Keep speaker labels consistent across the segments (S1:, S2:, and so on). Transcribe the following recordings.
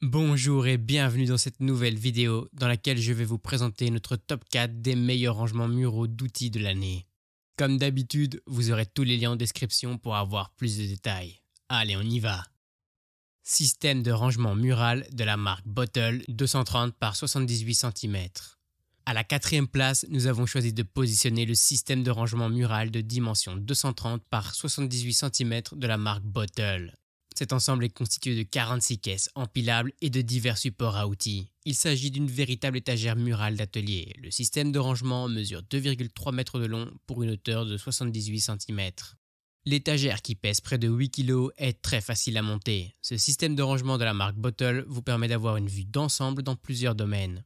S1: Bonjour et bienvenue dans cette nouvelle vidéo dans laquelle je vais vous présenter notre top 4 des meilleurs rangements muraux d'outils de l'année. Comme d'habitude, vous aurez tous les liens en description pour avoir plus de détails. Allez, on y va. Système de rangement mural de la marque Bottle 230 par 78 cm. À la quatrième place, nous avons choisi de positionner le système de rangement mural de dimension 230 par 78 cm de la marque Bottle. Cet ensemble est constitué de 46 caisses empilables et de divers supports à outils. Il s'agit d'une véritable étagère murale d'atelier. Le système de rangement mesure 2,3 mètres de long pour une hauteur de 78 cm. L'étagère, qui pèse près de 8 kg, est très facile à monter. Ce système de rangement de la marque Bottle vous permet d'avoir une vue d'ensemble dans plusieurs domaines.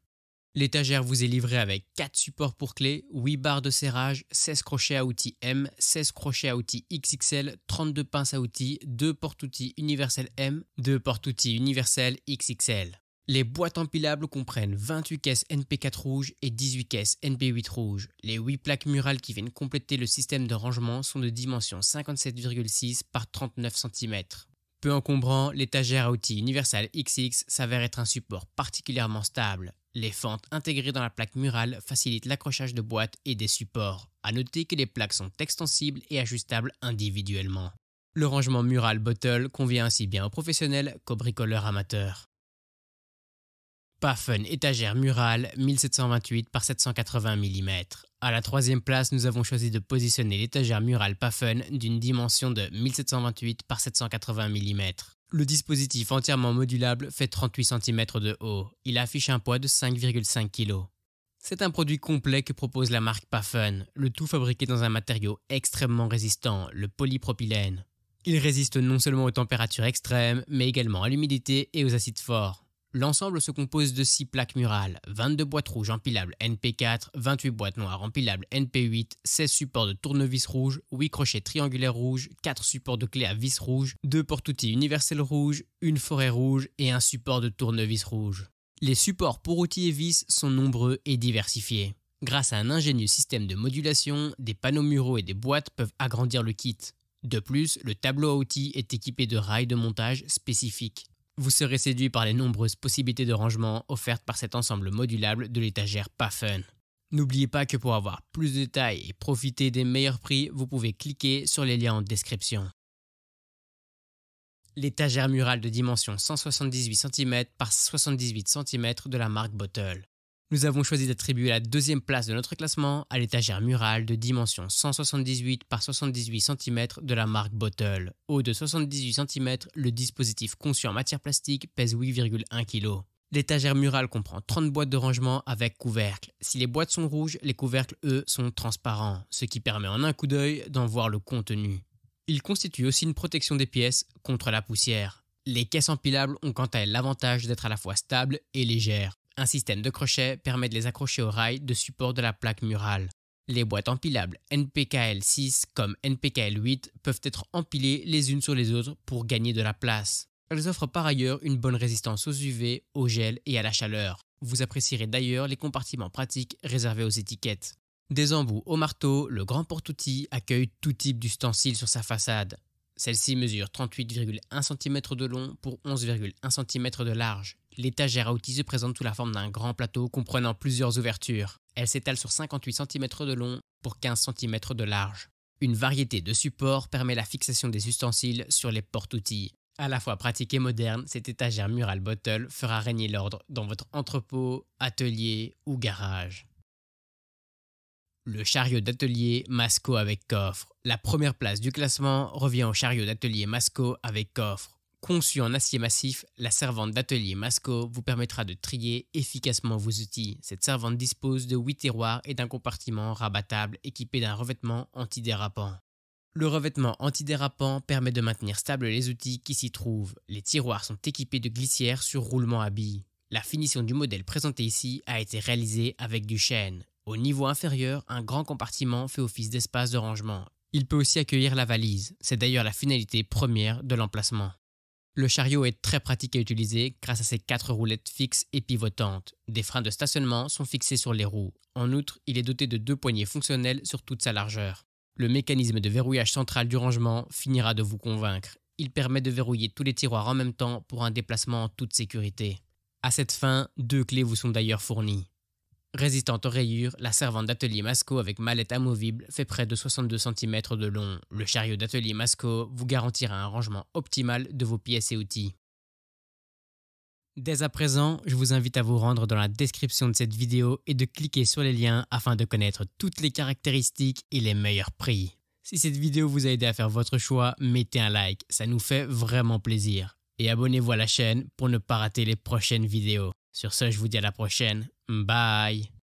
S1: L'étagère vous est livrée avec 4 supports pour clés, 8 barres de serrage, 16 crochets à outils M, 16 crochets à outils XXL, 32 pinces à outils, 2 porte-outils universels M, 2 porte-outils universels XXL. Les boîtes empilables comprennent 28 caisses NP4 rouges et 18 caisses NP8 rouges. Les 8 plaques murales qui viennent compléter le système de rangement sont de dimension 57,6 par 39 cm. Peu encombrant, l'étagère à outils Universal XX s'avère être un support particulièrement stable. Les fentes intégrées dans la plaque murale facilitent l'accrochage de boîtes et des supports. A noter que les plaques sont extensibles et ajustables individuellement. Le rangement mural Bottle convient ainsi bien aux professionnels qu'aux bricoleurs amateurs. Pafun étagère murale 1728 par 780 mm. À la troisième place, nous avons choisi de positionner l'étagère murale Pafun d'une dimension de 1728 par 780 mm. Le dispositif entièrement modulable fait 38 cm de haut. Il affiche un poids de 5,5 kg. C'est un produit complet que propose la marque Pafun, le tout fabriqué dans un matériau extrêmement résistant, le polypropylène. Il résiste non seulement aux températures extrêmes, mais également à l'humidité et aux acides forts. L'ensemble se compose de 6 plaques murales, 22 boîtes rouges empilables NP4, 28 boîtes noires empilables NP8, 16 supports de tournevis rouges, 8 crochets triangulaires rouges, 4 supports de clés à vis rouges, 2 porte-outils universels rouges, une forêt rouge et un support de tournevis rouge. Les supports pour outils et vis sont nombreux et diversifiés. Grâce à un ingénieux système de modulation, des panneaux muraux et des boîtes peuvent agrandir le kit. De plus, le tableau à outils est équipé de rails de montage spécifiques. Vous serez séduit par les nombreuses possibilités de rangement offertes par cet ensemble modulable de l'étagère Pafun. N'oubliez pas que pour avoir plus de détails et profiter des meilleurs prix, vous pouvez cliquer sur les liens en description. L'étagère murale de dimension 178 cm par 78 cm de la marque Bottle. Nous avons choisi d'attribuer la deuxième place de notre classement à l'étagère murale de dimension 178 par 78 cm de la marque Bottle. Haut de 78 cm, le dispositif conçu en matière plastique pèse 8,1 kg. L'étagère murale comprend 30 boîtes de rangement avec couvercle. Si les boîtes sont rouges, les couvercles, eux, sont transparents, ce qui permet en un coup d'œil d'en voir le contenu. Il constitue aussi une protection des pièces contre la poussière. Les caisses empilables ont quant à elles l'avantage d'être à la fois stables et légères. Un système de crochets permet de les accrocher aux rails de support de la plaque murale. Les boîtes empilables NPKL 6 comme NPKL 8 peuvent être empilées les unes sur les autres pour gagner de la place. Elles offrent par ailleurs une bonne résistance aux UV, au gel et à la chaleur. Vous apprécierez d'ailleurs les compartiments pratiques réservés aux étiquettes. Des embouts au marteau, le grand porte-outils accueille tout type d'ustensiles sur sa façade. Celle-ci mesure 38,1 cm de long pour 11,1 cm de large. L'étagère à outils se présente sous la forme d'un grand plateau comprenant plusieurs ouvertures. Elle s'étale sur 58 cm de long pour 15 cm de large. Une variété de supports permet la fixation des ustensiles sur les porte-outils. À la fois pratique et moderne, cette étagère murale Bottle fera régner l'ordre dans votre entrepôt, atelier ou garage. Le chariot d'atelier Masco avec coffre. La première place du classement revient au chariot d'atelier Masco avec coffre. Conçue en acier massif, la servante d'atelier Masco vous permettra de trier efficacement vos outils. Cette servante dispose de 8 tiroirs et d'un compartiment rabattable équipé d'un revêtement antidérapant. Le revêtement antidérapant permet de maintenir stables les outils qui s'y trouvent. Les tiroirs sont équipés de glissières sur roulement à billes. La finition du modèle présenté ici a été réalisée avec du chêne. Au niveau inférieur, un grand compartiment fait office d'espace de rangement. Il peut aussi accueillir la valise. C'est d'ailleurs la finalité première de l'emplacement. Le chariot est très pratique à utiliser grâce à ses 4 roulettes fixes et pivotantes. Des freins de stationnement sont fixés sur les roues. En outre, il est doté de 2 poignées fonctionnelles sur toute sa largeur. Le mécanisme de verrouillage central du rangement finira de vous convaincre. Il permet de verrouiller tous les tiroirs en même temps pour un déplacement en toute sécurité. À cette fin, 2 clés vous sont d'ailleurs fournies. Résistante aux rayures, la servante d'atelier Masco avec mallette amovible fait près de 62 cm de long. Le chariot d'atelier Masco vous garantira un rangement optimal de vos pièces et outils. Dès à présent, je vous invite à vous rendre dans la description de cette vidéo et de cliquer sur les liens afin de connaître toutes les caractéristiques et les meilleurs prix. Si cette vidéo vous a aidé à faire votre choix, mettez un like, ça nous fait vraiment plaisir. Et abonnez-vous à la chaîne pour ne pas rater les prochaines vidéos. Sur ce, je vous dis à la prochaine. Bye!